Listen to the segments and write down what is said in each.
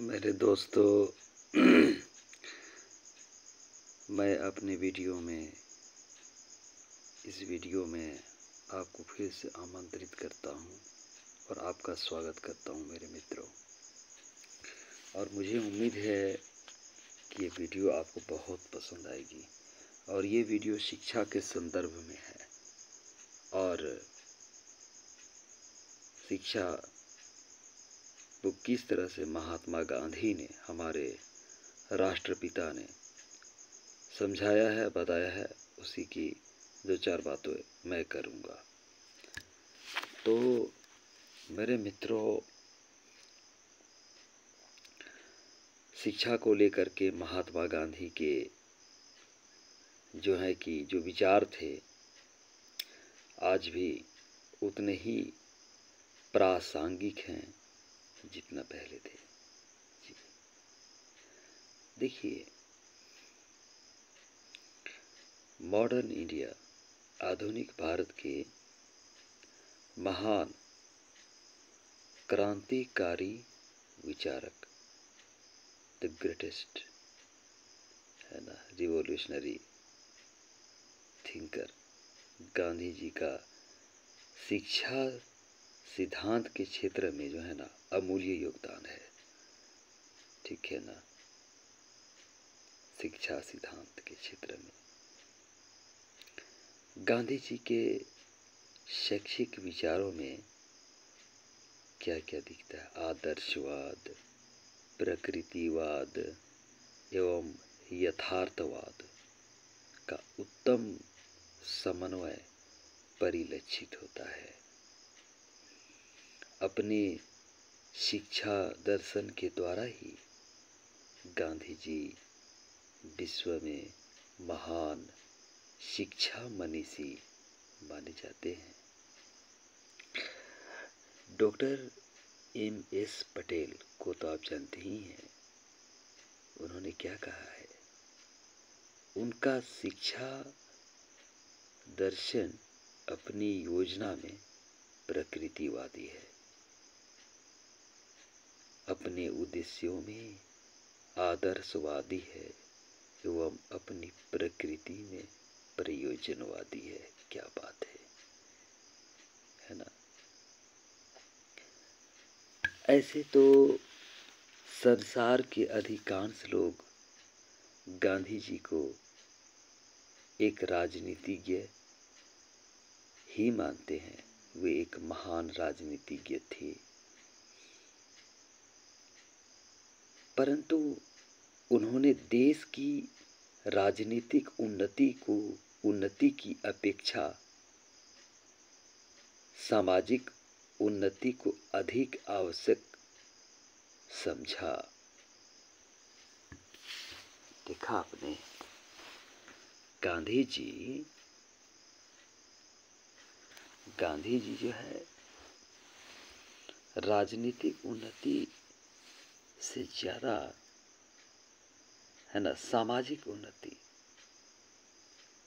मेरे दोस्तों, मैं अपने इस वीडियो में आपको फिर से आमंत्रित करता हूं और आपका स्वागत करता हूं मेरे मित्रों। और मुझे उम्मीद है कि ये वीडियो आपको बहुत पसंद आएगी। और ये वीडियो शिक्षा के संदर्भ में है और शिक्षा वो किस तरह से महात्मा गांधी ने, हमारे राष्ट्रपिता ने समझाया है, बताया है, उसी की दो चार बातें मैं करूँगा। तो मेरे मित्रों, शिक्षा को लेकर के महात्मा गांधी के जो विचार थे, आज भी उतने ही प्रासंगिक हैं जितना पहले थे। जी देखिए, मॉडर्न इंडिया, आधुनिक भारत के महान क्रांतिकारी विचारक, द ग्रेटेस्ट है ना, रिवॉल्यूशनरी थिंकर गांधी जी का शिक्षा सिद्धांत के क्षेत्र में जो है ना, अमूल्य योगदान है। ठीक है ना, शिक्षा सिद्धांत के क्षेत्र में गांधी जी के शैक्षिक विचारों में क्या क्या दिखता है? आदर्शवाद, प्रकृतिवाद एवं यथार्थवाद का उत्तम समन्वय परिलक्षित होता है। अपने शिक्षा दर्शन के द्वारा ही गांधी जी विश्व में महान शिक्षा मनीषी माने जाते हैं। Doctor M.S. पटेल को तो आप जानते ही हैं। उन्होंने क्या कहा है? उनका शिक्षा दर्शन अपनी योजना में प्रकृतिवादी है, अपने उद्देश्यों में आदर्शवादी है एवं अपनी प्रकृति में प्रयोजनवादी है। क्या बात है ना? ऐसे तो संसार के अधिकांश लोग गांधी जी को एक राजनीतिज्ञ ही मानते हैं। वे एक महान राजनीतिज्ञ थे, परंतु उन्होंने देश की राजनीतिक उन्नति की अपेक्षा सामाजिक उन्नति को अधिक आवश्यक समझा। देखा आपने, गांधी जी जो है, राजनीतिक उन्नति से ज्यादा है ना, सामाजिक उन्नति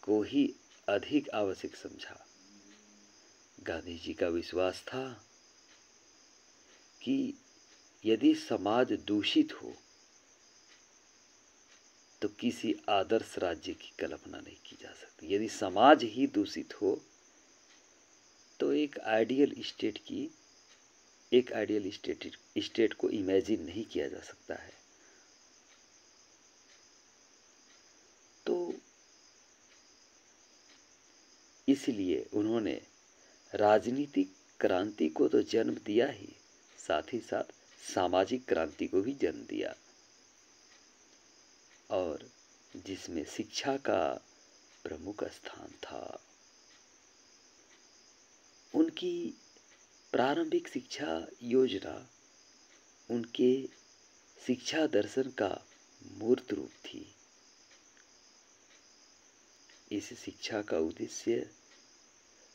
को ही अधिक आवश्यक समझा। गांधी जी का विश्वास था कि यदि समाज दूषित हो तो किसी आदर्श राज्य की कल्पना नहीं की जा सकती। यदि समाज ही दूषित हो तो एक आइडियल स्टेट को इमेजिन नहीं किया जा सकता है। तो इसलिए उन्होंने राजनीतिक क्रांति को तो जन्म दिया ही, साथ ही साथ सामाजिक क्रांति को भी जन्म दिया, और जिसमें शिक्षा का प्रमुख स्थान था। उनकी प्रारंभिक शिक्षा योजना उनके शिक्षा दर्शन का मूर्त रूप थी। इस शिक्षा का उद्देश्य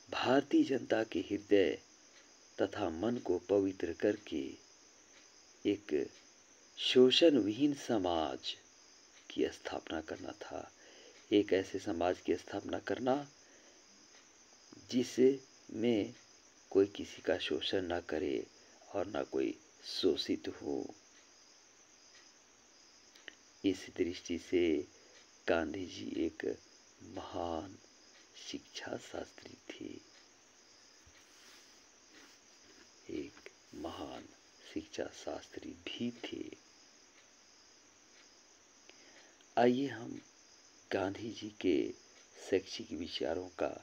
भारतीय जनता के हृदय तथा मन को पवित्र करके एक शोषण विहीन समाज की स्थापना करना था। एक ऐसे समाज की स्थापना करना जिसमें कोई किसी का शोषण ना करे और ना कोई शोषित हो। इस दृष्टि से गांधी जी एक महान शिक्षा शास्त्री थे, एक महान शिक्षा शास्त्री भी थे। आइए हम गांधी जी के शैक्षिक विचारों का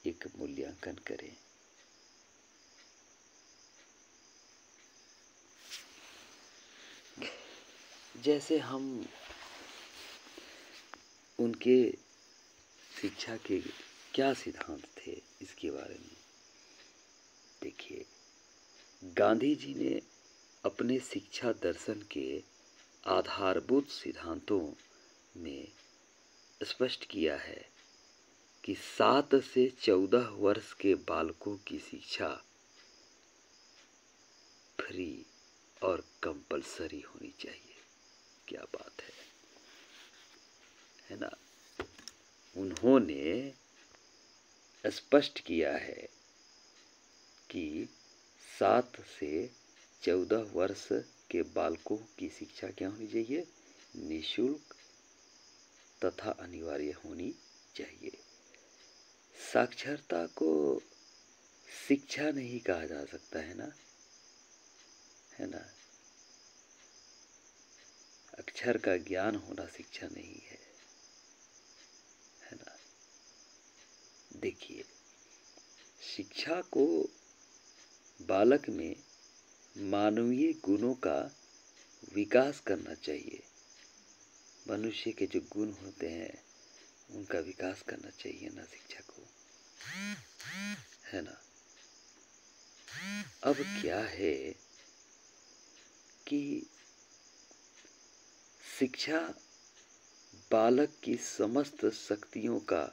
एक मूल्यांकन करें। जैसे हम उनके शिक्षा के क्या सिद्धांत थे इसके बारे में देखिए। गांधी जी ने अपने शिक्षा दर्शन के आधारभूत सिद्धांतों में स्पष्ट किया है कि 7 से 14 वर्ष के बालकों की शिक्षा फ्री और कंपलसरी होनी चाहिए। क्या बात है ना। उन्होंने स्पष्ट किया है कि 7 से 14 वर्ष के बालकों की शिक्षा क्या होनी चाहिए, निःशुल्क तथा अनिवार्य होनी चाहिए। साक्षरता को शिक्षा नहीं कहा जा सकता है ना, अक्षर का ज्ञान होना शिक्षा नहीं है ना। देखिए, शिक्षा को बालक में मानवीय गुणों का विकास करना चाहिए। मनुष्य के जो गुण होते हैं उनका विकास करना चाहिए ना शिक्षा को, है ना। अब क्या है कि शिक्षा बालक की समस्त शक्तियों का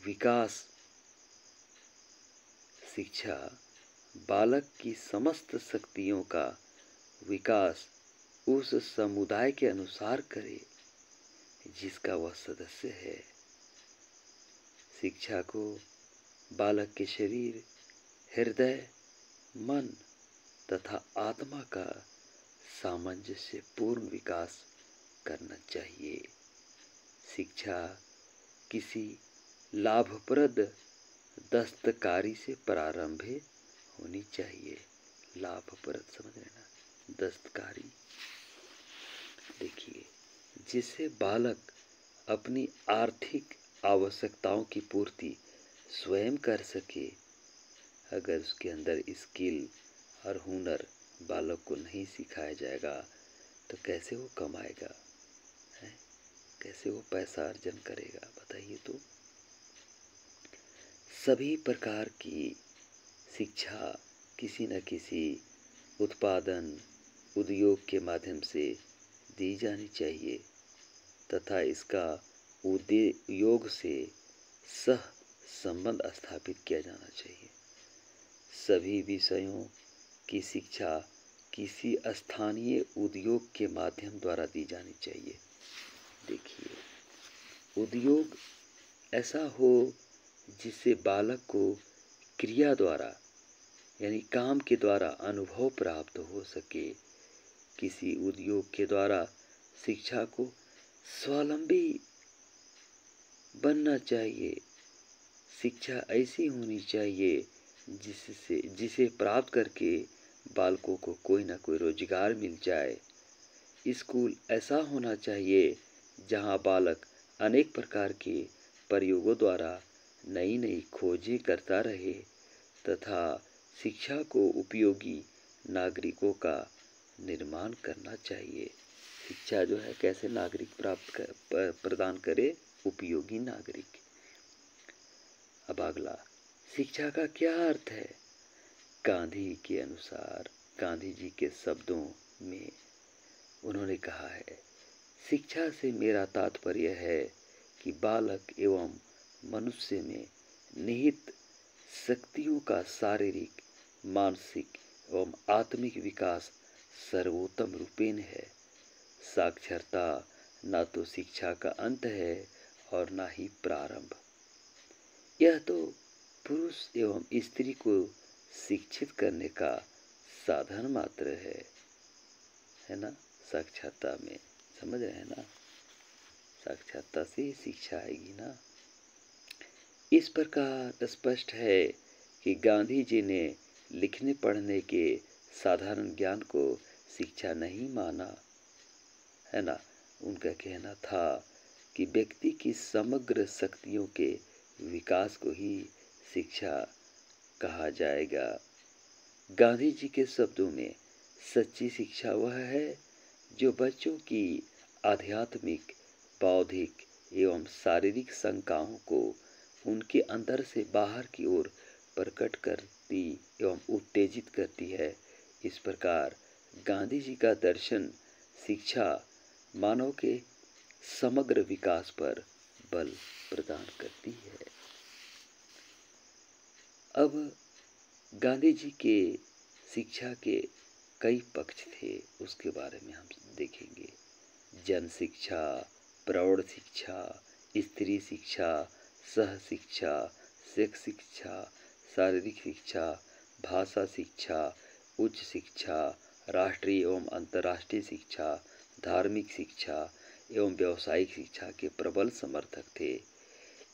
विकास, शिक्षा बालक की समस्त शक्तियों का विकास उस समुदाय के अनुसार करे जिसका वह सदस्य है। शिक्षा को बालक के शरीर, हृदय, मन तथा आत्मा का सामंजस्यपूर्ण विकास करना चाहिए। शिक्षा किसी लाभप्रद दस्तकारी से प्रारंभ होनी चाहिए। लाभप्रद समझ रहे ना, दस्तकारी। देखिए, जिससे बालक अपनी आर्थिक आवश्यकताओं की पूर्ति स्वयं कर सके। अगर उसके अंदर स्किल और हुनर बालक को नहीं सिखाया जाएगा तो कैसे वो कमाएगा, है? कैसे वो पैसा अर्जन करेगा, बताइए तो। सभी प्रकार की शिक्षा किसी न किसी उत्पादन उद्योग के माध्यम से दी जानी चाहिए तथा इसका उद्योग से सह संबंध स्थापित किया जाना चाहिए। सभी विषयों की शिक्षा किसी स्थानीय उद्योग के माध्यम द्वारा दी जानी चाहिए। देखिए, उद्योग ऐसा हो जिससे बालक को क्रिया द्वारा यानी काम के द्वारा अनुभव प्राप्त हो सके। किसी उद्योग के द्वारा शिक्षा को स्वावलंबी बनना चाहिए। शिक्षा ऐसी होनी चाहिए जिसे प्राप्त करके बालकों को कोई ना कोई रोजगार मिल जाए। स्कूल ऐसा होना चाहिए जहां बालक अनेक प्रकार के प्रयोगों द्वारा नई नई खोजें करता रहे तथा शिक्षा को उपयोगी नागरिकों का निर्माण करना चाहिए। शिक्षा जो है कैसे नागरिक प्रदान करे, उपयोगी नागरिक। अब अगला, शिक्षा का क्या अर्थ है। गांधी के अनुसार, गांधी जी के शब्दों में उन्होंने कहा है, शिक्षा से मेरा तात्पर्य है कि बालक एवं मनुष्य में निहित शक्तियों का शारीरिक, मानसिक एवं आत्मिक विकास सर्वोत्तम रूपेण है। साक्षरता न तो शिक्षा का अंत है और न ही प्रारंभ। यह तो पुरुष एवं स्त्री को शिक्षित करने का साधन मात्र है ना। साक्षरता में समझ रहे हैं ना, साक्षरता से शिक्षा आएगी ना। इस प्रकार स्पष्ट है कि गांधी जी ने लिखने पढ़ने के साधारण ज्ञान को शिक्षा नहीं माना, है ना। उनका कहना था कि व्यक्ति की समग्र शक्तियों के विकास को ही शिक्षा कहा जाएगा। गांधी जी के शब्दों में सच्ची शिक्षा वह है जो बच्चों की आध्यात्मिक, बौद्धिक एवं शारीरिक शंकाओं को उनके अंदर से बाहर की ओर प्रकट करती एवं उत्तेजित करती है। इस प्रकार गांधी जी का दर्शन शिक्षा मानव के समग्र विकास पर बल प्रदान करती है। अब गांधी जी के शिक्षा के कई पक्ष थे, उसके बारे में हम देखेंगे। जन शिक्षा, प्रौढ़ शिक्षा, स्त्री शिक्षा, सह शिक्षा, सेक्स शिक्षा, शारीरिक शिक्षा, भाषा शिक्षा, उच्च शिक्षा, राष्ट्रीय एवं अंतर्राष्ट्रीय शिक्षा, धार्मिक शिक्षा एवं व्यावसायिक शिक्षा के प्रबल समर्थक थे।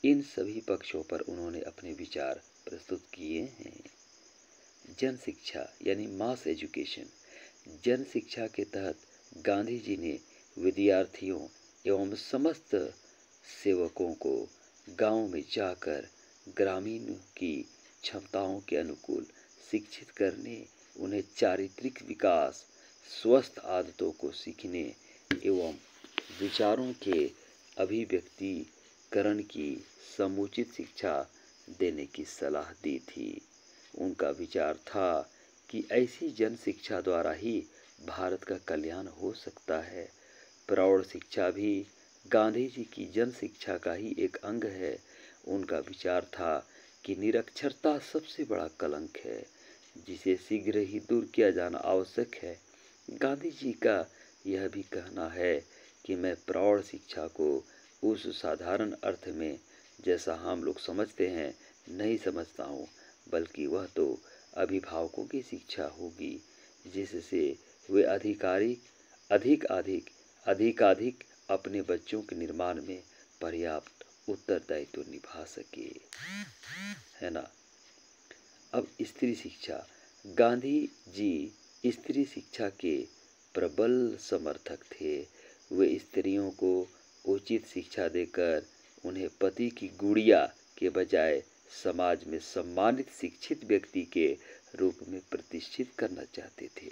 इन सभी पक्षों पर उन्होंने अपने विचार प्रस्तुत किए हैं। जन शिक्षा यानी मास एजुकेशन। जन शिक्षा के तहत गांधी जी ने विद्यार्थियों एवं समस्त सेवकों को गांव में जाकर ग्रामीणों की क्षमताओं के अनुकूल शिक्षित करने, उन्हें चारित्रिक विकास, स्वस्थ आदतों को सीखने एवं विचारों के अभिव्यक्तिकरण की समुचित शिक्षा देने की सलाह दी थी। उनका विचार था कि ऐसी जन शिक्षा द्वारा ही भारत का कल्याण हो सकता है। प्रौढ़ शिक्षा भी गांधी जी की जन शिक्षा का ही एक अंग है। उनका विचार था कि निरक्षरता सबसे बड़ा कलंक है, जिसे शीघ्र ही दूर किया जाना आवश्यक है। गांधी जी का यह भी कहना है कि मैं प्रौढ़ शिक्षा को उस साधारण अर्थ में जैसा हम लोग समझते हैं नहीं समझता हूँ, बल्कि वह तो अभिभावकों की शिक्षा होगी, जिससे वे अधिकाधिक अपने बच्चों के निर्माण में पर्याप्त उत्तरदायित्व निभा सके, है ना। अब स्त्री शिक्षा। गांधी जी स्त्री शिक्षा के प्रबल समर्थक थे। वे स्त्रियों को उचित शिक्षा देकर उन्हें पति की गुड़िया के बजाय समाज में सम्मानित शिक्षित व्यक्ति के रूप में प्रतिष्ठित करना चाहते थे।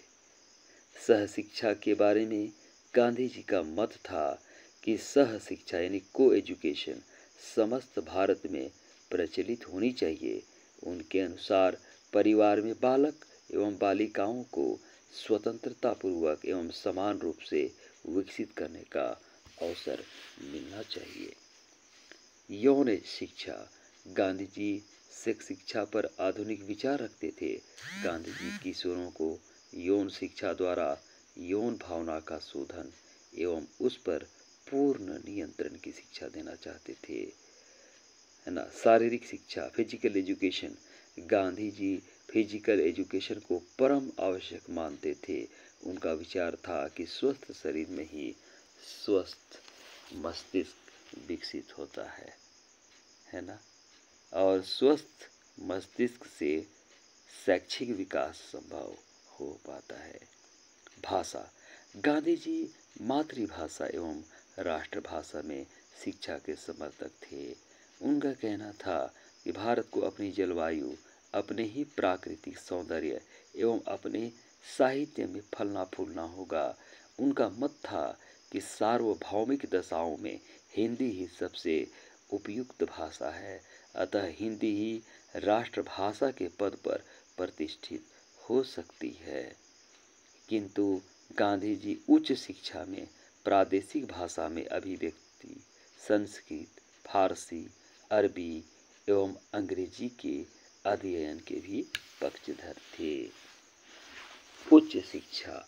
सह शिक्षा के बारे में गांधी जी का मत था कि सह शिक्षा यानी को एजुकेशन समस्त भारत में प्रचलित होनी चाहिए। उनके अनुसार परिवार में बालक एवं बालिकाओं को स्वतंत्रता पूर्वक एवं समान रूप से विकसित करने का अवसर मिलना चाहिए। यौन शिक्षा। गांधी जी सेक्स शिक्षा पर आधुनिक विचार रखते थे। गांधी जी किशोरों को यौन शिक्षा द्वारा यौन भावना का शोधन एवं उस पर पूर्ण नियंत्रण की शिक्षा देना चाहते थे, है ना। शारीरिक शिक्षा, physical education. Gandhi ji physical education को परम आवश्यक मानते थे। उनका विचार था कि स्वस्थ शरीर में ही स्वस्थ मस्तिष्क विकसित होता है ना, और स्वस्थ मस्तिष्क से शैक्षिक विकास संभव हो पाता है। भाषा। गांधी जी मातृभाषा एवं राष्ट्रभाषा में शिक्षा के समर्थक थे। उनका कहना था कि भारत को अपनी जलवायु, अपने ही प्राकृतिक सौंदर्य एवं अपने साहित्य में फलना फूलना होगा। उनका मत था कि सार्वभौमिक दशाओं में हिंदी ही सबसे उपयुक्त भाषा है, अतः हिंदी ही राष्ट्रभाषा के पद पर प्रतिष्ठित हो सकती है। किंतु गांधी जी उच्च शिक्षा में प्रादेशिक भाषा में अभिव्यक्ति, संस्कृत, फारसी, अरबी एवं अंग्रेजी के अध्ययन के भी पक्षधर थे। उच्च शिक्षा।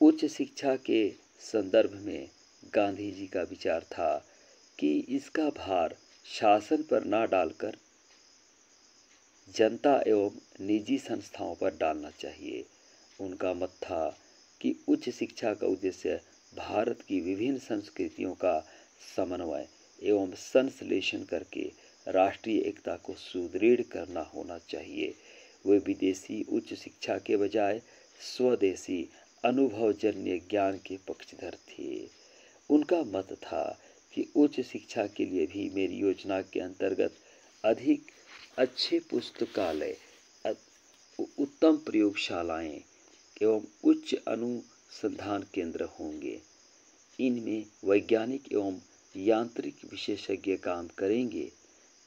उच्च शिक्षा के संदर्भ में गांधी जी का विचार था कि इसका भार शासन पर न डालकर जनता एवं निजी संस्थाओं पर डालना चाहिए। उनका मत था कि उच्च शिक्षा का उद्देश्य भारत की विभिन्न संस्कृतियों का समन्वय एवं संश्लेषण करके राष्ट्रीय एकता को सुदृढ़ करना होना चाहिए। वे विदेशी उच्च शिक्षा के बजाय स्वदेशी अनुभवजन्य ज्ञान के पक्षधर थे। उनका मत था कि उच्च शिक्षा के लिए भी मेरी योजना के अंतर्गत अधिक अच्छे पुस्तकालय, उत्तम प्रयोगशालाएं एवं उच्च अनुसंधान केंद्र होंगे। इनमें वैज्ञानिक एवं यांत्रिक विशेषज्ञ काम करेंगे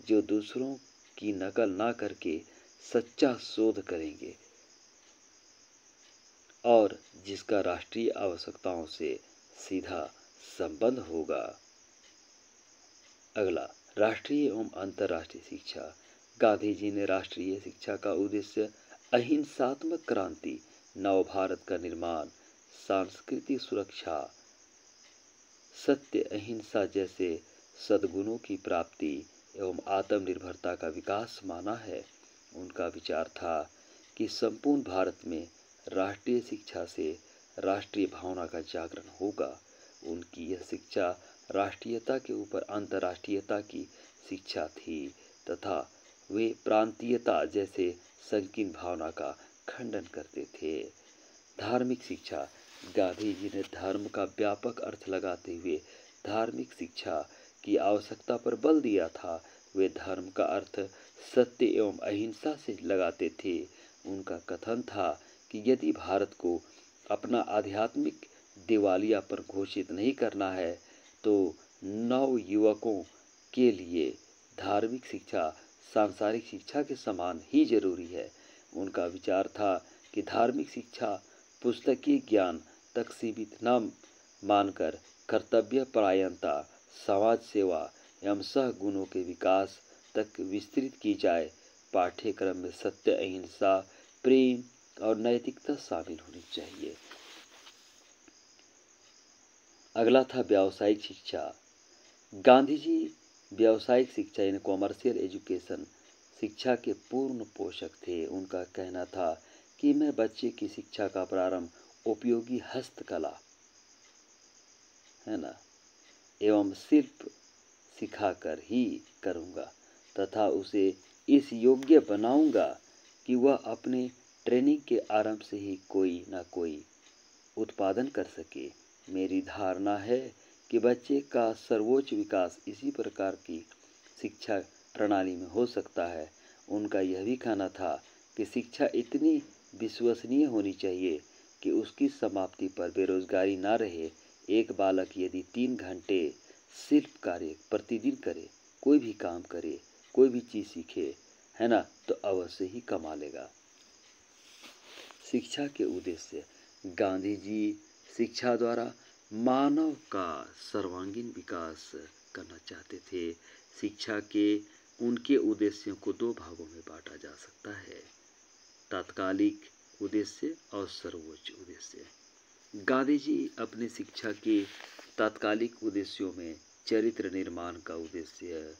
जो दूसरों की नकल ना करके सच्चा शोध करेंगे और जिसका राष्ट्रीय आवश्यकताओं से सीधा संबंध होगा। अगला, राष्ट्रीय एवं अंतर्राष्ट्रीय शिक्षा। गांधी जी ने राष्ट्रीय शिक्षा का उद्देश्य अहिंसात्मक क्रांति, नव भारत का निर्माण, सांस्कृतिक सुरक्षा, सत्य, अहिंसा जैसे सद्गुणों की प्राप्ति एवं आत्मनिर्भरता का विकास माना है। उनका विचार था कि संपूर्ण भारत में राष्ट्रीय शिक्षा से राष्ट्रीय भावना का जागरण होगा। उनकी यह शिक्षा राष्ट्रीयता के ऊपर अंतर्राष्ट्रीयता की शिक्षा थी तथा वे प्रांतीयता जैसे संकीर्ण भावना का खंडन करते थे। धार्मिक शिक्षा। गांधी जी ने धर्म का व्यापक अर्थ लगाते हुए धार्मिक शिक्षा की आवश्यकता पर बल दिया था। वे धर्म का अर्थ सत्य एवं अहिंसा से लगाते थे। उनका कथन था कि यदि भारत को अपना आध्यात्मिक दिवालियापन घोषित नहीं करना है तो नव युवकों के लिए धार्मिक शिक्षा सांसारिक शिक्षा के समान ही जरूरी है। उनका विचार था कि धार्मिक शिक्षा पुस्तकीय ज्ञान तक सीमित न मानकर कर्तव्य परायणता, समाज सेवा एवं सहगुणों के विकास तक विस्तृत की जाए। पाठ्यक्रम में सत्य, अहिंसा, प्रेम और नैतिकता शामिल होनी चाहिए। अगला था व्यावसायिक शिक्षा। गांधी जी व्यावसायिक शिक्षा यानी कॉमर्शियल एजुकेशन शिक्षा के पूर्ण पोषक थे। उनका कहना था कि मैं बच्चे की शिक्षा का प्रारंभ उपयोगी हस्तकला है ना एवं शिल्प सिखाकर ही करूँगा तथा उसे इस योग्य बनाऊँगा कि वह अपने ट्रेनिंग के आरंभ से ही कोई ना कोई उत्पादन कर सके। मेरी धारणा है कि बच्चे का सर्वोच्च विकास इसी प्रकार की शिक्षा प्रणाली में हो सकता है। उनका यह भी कहना था कि शिक्षा इतनी विश्वसनीय होनी चाहिए कि उसकी समाप्ति पर बेरोजगारी ना रहे। एक बालक यदि 3 घंटे शिल्प कार्य प्रतिदिन करे, कोई भी काम करे, कोई भी चीज़ सीखे, है ना, तो अवश्य ही कमा लेगा। शिक्षा के उद्देश्य। गांधी जी शिक्षा द्वारा मानव का सर्वांगीण विकास करना चाहते थे। शिक्षा के उनके उद्देश्यों को 2 भागों में बांटा जा सकता है, तात्कालिक उद्देश्य और सर्वोच्च उद्देश्य। गांधी जी अपने शिक्षा के तात्कालिक उद्देश्यों में चरित्र निर्माण का उद्देश्य,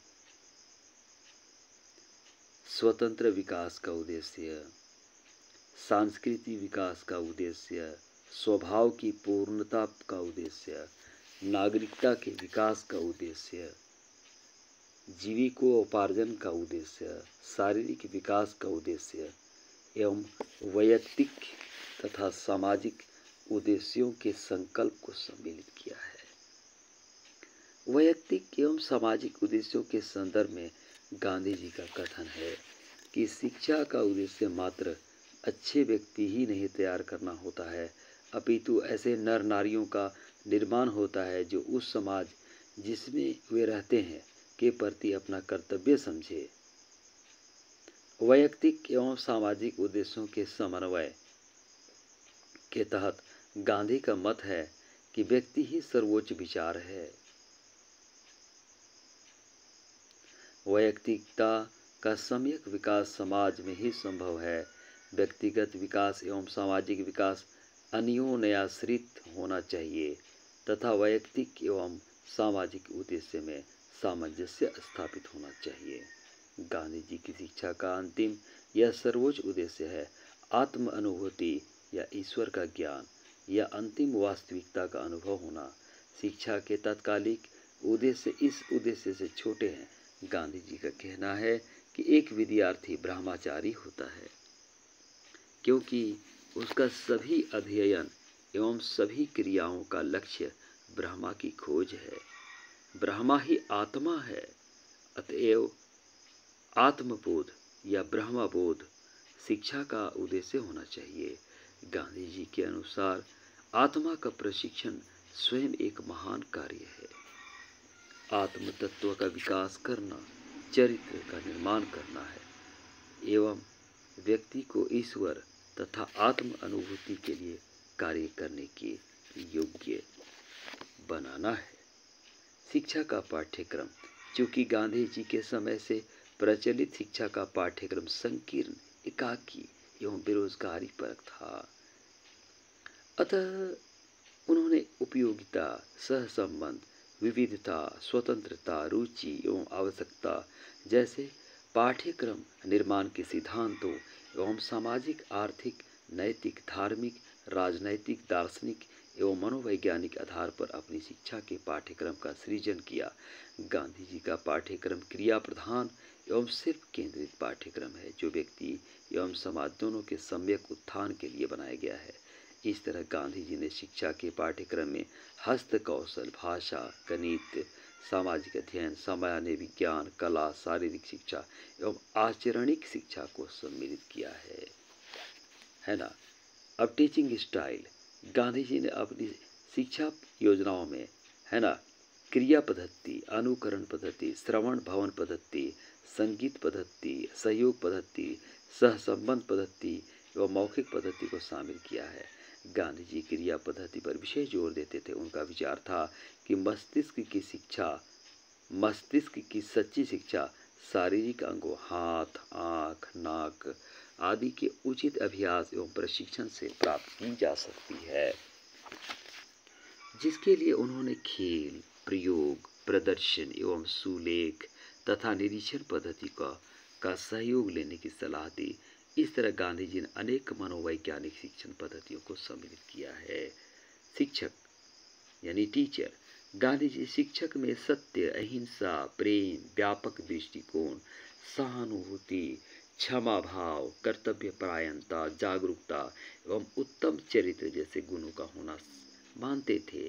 स्वतंत्र विकास का उद्देश्य, सांस्कृतिक विकास का उद्देश्य, स्वभाव की पूर्णता का उद्देश्य, नागरिकता के विकास का उद्देश्य, जीविकोपार्जन का उद्देश्य, शारीरिक विकास का उद्देश्य एवं वैयक्तिक तथा सामाजिक उद्देश्यों के संकल्प को सम्मिलित किया है। वैयक्तिक एवं सामाजिक उद्देश्यों के संदर्भ में गांधी जी का कथन है कि शिक्षा का उद्देश्य मात्र अच्छे व्यक्ति ही नहीं तैयार करना होता है, अपितु ऐसे नर नारियों का निर्माण होता है जो उस समाज जिसमें वे रहते हैं के प्रति अपना कर्तव्य समझे। वैयक्तिक एवं सामाजिक उद्देश्यों के समन्वय के तहत गांधी का मत है कि व्यक्ति ही सर्वोच्च विचार है। वैयक्तिकता का सम्यक विकास समाज में ही संभव है। व्यक्तिगत विकास एवं सामाजिक विकास अन्योन्याश्रित होना चाहिए तथा वैयक्तिक एवं सामाजिक उद्देश्य में सामंजस्य स्थापित होना चाहिए। गांधी जी की शिक्षा का अंतिम यह सर्वोच्च उद्देश्य है आत्म अनुभूति या ईश्वर का ज्ञान। या अंतिम वास्तविकता का अनुभव होना शिक्षा के तात्कालिक उद्देश्य इस उद्देश्य से छोटे हैं। गांधी जी का कहना है कि एक विद्यार्थी ब्रह्मचारी होता है क्योंकि उसका सभी अध्ययन एवं सभी क्रियाओं का लक्ष्य ब्रह्मा की खोज है। ब्रह्मा ही आत्मा है, अतएव आत्मबोध या ब्रह्मबोध शिक्षा का उद्देश्य होना चाहिए। गांधी जी के अनुसार आत्मा का प्रशिक्षण स्वयं एक महान कार्य है। आत्म तत्व का विकास करना चरित्र का निर्माण करना है एवं व्यक्ति को ईश्वर तथा आत्म अनुभूति के लिए कार्य करने के योग्य बनाना है। शिक्षा का पाठ्यक्रम, चूँकि गांधी जी के समय से प्रचलित शिक्षा का पाठ्यक्रम संकीर्ण, एकाकी एवं बेरोजगारी परक था, अतः उन्होंने उपयोगिता, सहसंबंध, विविधता, स्वतंत्रता, रुचि एवं आवश्यकता जैसे पाठ्यक्रम निर्माण के सिद्धांतों एवं सामाजिक, आर्थिक, नैतिक, धार्मिक, राजनैतिक, दार्शनिक एवं मनोवैज्ञानिक आधार पर अपनी शिक्षा के पाठ्यक्रम का सृजन किया। गांधी जी का पाठ्यक्रम क्रिया प्रधान एवं सिर्फ केंद्रित पाठ्यक्रम है जो व्यक्ति एवं समाज दोनों के सम्यक उत्थान के लिए बनाया गया है। इस तरह गांधी जी ने शिक्षा के पाठ्यक्रम में हस्त कौशल, भाषा, गणित, सामाजिक अध्ययन, सामान्य विज्ञान, कला, शारीरिक शिक्षा एवं आचरणिक शिक्षा को सम्मिलित किया है ना। अब टीचिंग स्टाइल, गांधी जी ने अपनी शिक्षा योजनाओं में, है ना, क्रिया पद्धति, अनुकरण पद्धति, श्रवण भवन पद्धति, संगीत पद्धति, सहयोग पद्धति, सहसंबंध पद्धति एवं मौखिक पद्धति को शामिल किया है। गांधी जी क्रिया पद्धति पर विशेष जोर देते थे। उनका विचार था कि मस्तिष्क की सच्ची शिक्षा शारीरिक अंगों हाथ, आँख, नाक आदि के उचित अभ्यास एवं प्रशिक्षण से प्राप्त की जा सकती है, जिसके लिए उन्होंने खेल, प्रयोग, प्रदर्शन एवं सुलेख तथा निरीक्षण पद्धति का सहयोग लेने की सलाह दी। इस तरह गांधी जी ने अनेक मनोवैज्ञानिक शिक्षण पद्धतियों को सम्मिलित किया है। शिक्षक यानी टीचर, गांधी जी शिक्षक में सत्य, अहिंसा, प्रेम, व्यापक दृष्टिकोण, सहानुभूति, क्षमा भाव, कर्तव्य परायणता, जागरूकता एवं उत्तम चरित्र जैसे गुणों का होना मानते थे।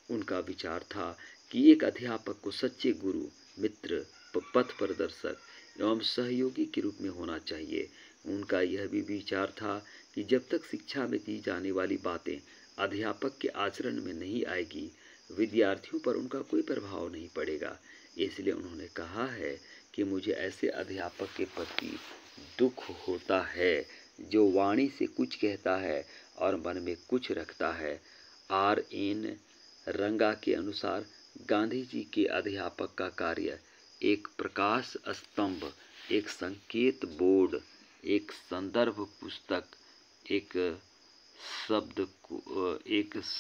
उनका विचार था कि एक अध्यापक को सच्चे गुरु, मित्र, पथ प्रदर्शक एवं सहयोगी के रूप में होना चाहिए। उनका यह भी विचार था कि जब तक शिक्षा में दी जाने वाली बातें अध्यापक के आचरण में नहीं आएगी, विद्यार्थियों पर उनका कोई प्रभाव नहीं पड़ेगा। इसलिए उन्होंने कहा है कि मुझे ऐसे अध्यापक के प्रति दुख होता है जो वाणी से कुछ कहता है और मन में कुछ रखता है। R.N. रंगा के अनुसार गांधी जी के अध्यापक का कार्य एक प्रकाश स्तंभ, एक संकेत बोर्ड, एक संदर्भ पुस्तक, एक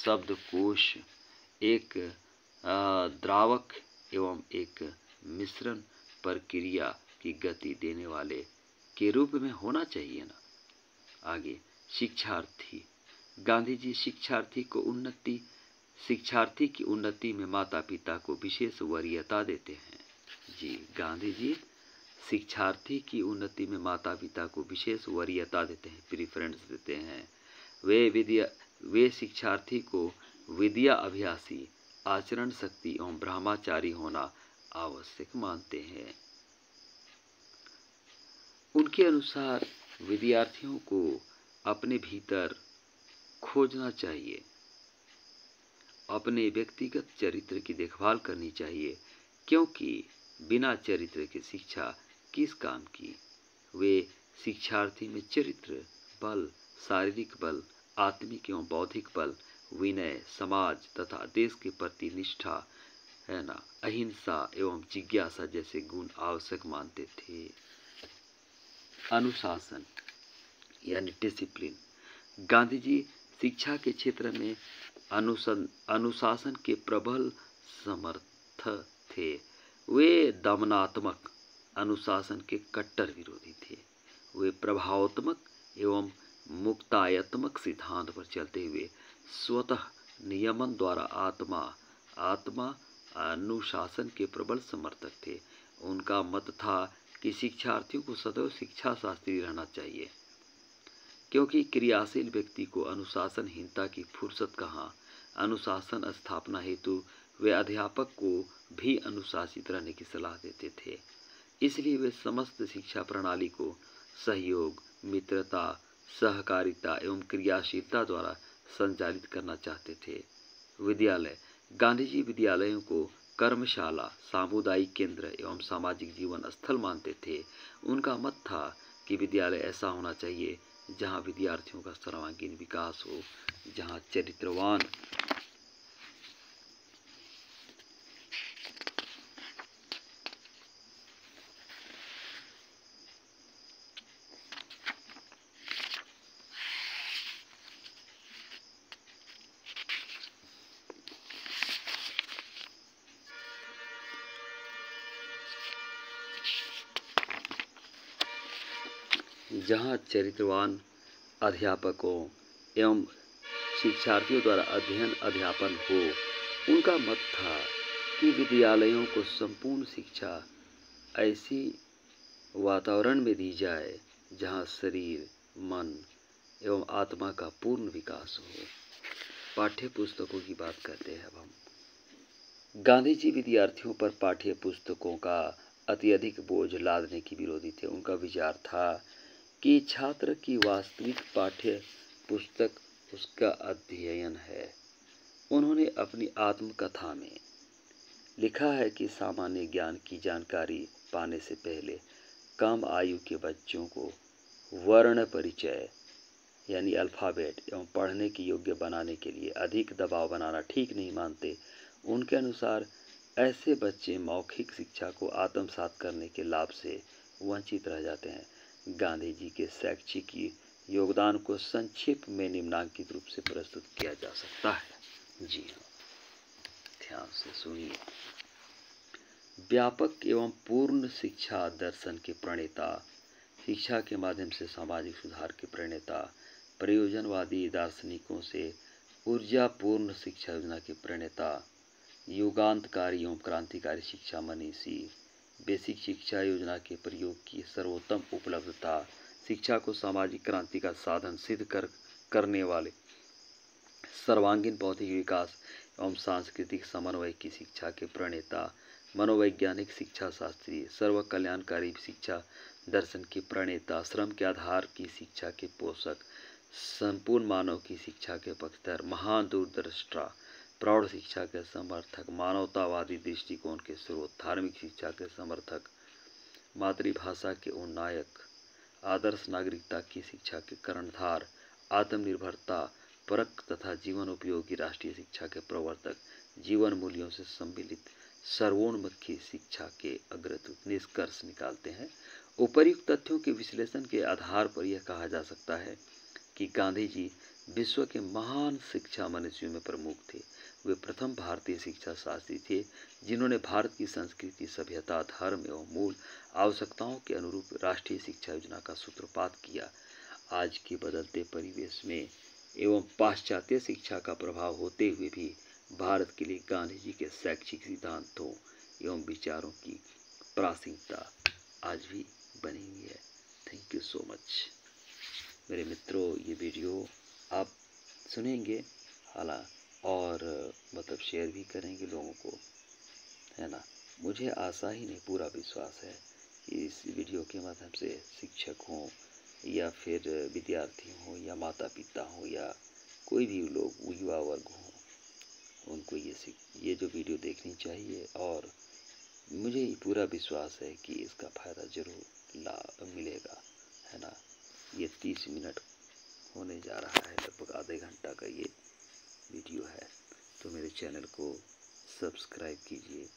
शब्दकोश, एक द्रावक एवं एक मिश्रण प्रक्रिया की गति देने वाले के रूप में होना चाहिए ना। आगे शिक्षार्थी, गांधी जी शिक्षार्थी की उन्नति में माता पिता को विशेष वरीयता देते हैं। जी, गांधी जी शिक्षार्थी की उन्नति में माता पिता को विशेष वरीयता देते हैं, प्रीफरेंस देते हैं। वे शिक्षार्थी को विद्या अभ्यासी, आचरण शक्ति एवं ब्रह्मचारी होना आवश्यक मानते हैं। उनके अनुसार विद्यार्थियों को अपने भीतर खोजना चाहिए, अपने व्यक्तिगत चरित्र की देखभाल करनी चाहिए, क्योंकि बिना चरित्र की शिक्षा किस काम की। वे शिक्षार्थी में चरित्र बल, शारीरिक बल, आत्मिक एवं बौद्धिक बल, विनय, समाज तथा देश के प्रति निष्ठा, है ना, अहिंसा एवं जिज्ञासा जैसे गुण आवश्यक मानते थे। अनुशासन यानी डिसिप्लिन, गांधी जी शिक्षा के क्षेत्र में अनुशासन के प्रबल समर्थक थे। वे दमनात्मक अनुशासन के कट्टर विरोधी थे। वे प्रभावात्मक एवं मुक्तायत्मक सिद्धांत पर चलते हुए स्वतः नियमन द्वारा आत्मा अनुशासन के प्रबल समर्थक थे। उनका मत था कि शिक्षार्थियों को सदैव शिक्षा शास्त्री रहना चाहिए, क्योंकि क्रियाशील व्यक्ति को अनुशासनहीनता की फुर्सत कहाँ। अनुशासन स्थापना हेतु वे अध्यापक को भी अनुशासित रहने की सलाह देते थे। इसलिए वे समस्त शिक्षा प्रणाली को सहयोग, मित्रता, सहकारिता एवं क्रियाशीलता द्वारा संचालित करना चाहते थे। विद्यालय। गांधी जी विद्यालयों को कर्मशाला, सामुदायिक केंद्र एवं सामाजिक जीवन स्थल मानते थे। उनका मत था कि विद्यालय ऐसा होना चाहिए जहां विद्यार्थियों का सर्वांगीण विकास हो, जहां चरित्रवान अध्यापकों एवं शिक्षार्थियों द्वारा अध्ययन अध्यापन हो। उनका मत था कि विद्यालयों को संपूर्ण शिक्षा ऐसी वातावरण में दी जाए जहां शरीर, मन एवं आत्मा का पूर्ण विकास हो। पाठ्य पुस्तकों की बात करते हैं अब हम। गांधी जी विद्यार्थियों पर पाठ्य पुस्तकों का अत्यधिक बोझ लादने की विरोधी थे। उनका विचार था कि छात्र की वास्तविक पाठ्य पुस्तक उसका अध्ययन है। उन्होंने अपनी आत्मकथा में लिखा है कि सामान्य ज्ञान की जानकारी पाने से पहले कम आयु के बच्चों को वर्ण परिचय यानी अल्फ़ाबेट एवं पढ़ने के योग्य बनाने के लिए अधिक दबाव बनाना ठीक नहीं मानते। उनके अनुसार ऐसे बच्चे मौखिक शिक्षा को आत्मसात करने के लाभ से वंचित रह जाते हैं। गांधी जी के शैक्षिक योगदान को संक्षिप्त में निम्नांकित रूप से प्रस्तुत किया जा सकता है। जी हाँ, ध्यान से सुनिए। व्यापक एवं पूर्ण शिक्षा दर्शन के प्रणेता, शिक्षा के माध्यम से सामाजिक सुधार के प्रणेता, प्रयोजनवादी दार्शनिकों से ऊर्जापूर्ण शिक्षा योजना के प्रणेता, युगांतकारी एवं क्रांतिकारी शिक्षा मनीषी, बेसिक शिक्षा योजना के प्रयोग की सर्वोत्तम उपलब्धता, शिक्षा को सामाजिक क्रांति का साधन सिद्ध करने वाले, सर्वांगीण बौद्धिक विकास एवं सांस्कृतिक समन्वय की शिक्षा के प्रणेता, मनोवैज्ञानिक शिक्षा शास्त्री, सर्व कल्याणकारी शिक्षा दर्शन के प्रणेता, श्रम के आधार की शिक्षा के पोषक, संपूर्ण मानव की शिक्षा के पक्षधर, महान दूरदृष्टा, प्रौढ़ शिक्षा के समर्थक, मानवतावादी दृष्टिकोण के स्रोत, धार्मिक शिक्षा के समर्थक, मातृभाषा के उन्नायक, आदर्श नागरिकता की शिक्षा के कर्णधार, आत्मनिर्भरता परक तथा जीवन उपयोगी राष्ट्रीय शिक्षा के प्रवर्तक, जीवन मूल्यों से सम्मिलित सर्वोन्मुखी शिक्षा के अग्रदूत निष्कर्ष निकालते हैं। उपर्युक्त तथ्यों के विश्लेषण के आधार पर यह कहा जा सकता है कि गांधी जी विश्व के महान शिक्षा मनीषियों में प्रमुख थे। वे प्रथम भारतीय शिक्षा शास्त्री थे जिन्होंने भारत की संस्कृति, सभ्यता, धर्म एवं मूल आवश्यकताओं के अनुरूप राष्ट्रीय शिक्षा योजना का सूत्रपात किया। आज के बदलते परिवेश में एवं पाश्चात्य शिक्षा का प्रभाव होते हुए भी भारत के लिए गांधी जी के शैक्षिक सिद्धांतों एवं विचारों की प्रासंगिकता आज भी बनी हुई है। थैंक यू सो मच मेरे मित्रों। ये वीडियो आप सुनेंगे और मतलब शेयर भी करेंगे लोगों को, है ना। मुझे आशा ही नहीं, पूरा विश्वास है कि इस वीडियो के माध्यम से शिक्षक हों या फिर विद्यार्थी हों या माता पिता हों या कोई भी लोग युवा वर्ग हों, उनको ये जो वीडियो देखनी चाहिए। और मुझे पूरा विश्वास है कि इसका फ़ायदा ज़रूर मिलेगा, है ना। ये 30 मिनट होने जा रहा है, लगभग आधे घंटा का ये वीडियो है। तो मेरे चैनल को सब्सक्राइब कीजिए,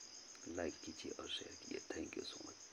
लाइक कीजिए और शेयर कीजिए। Thank you so much.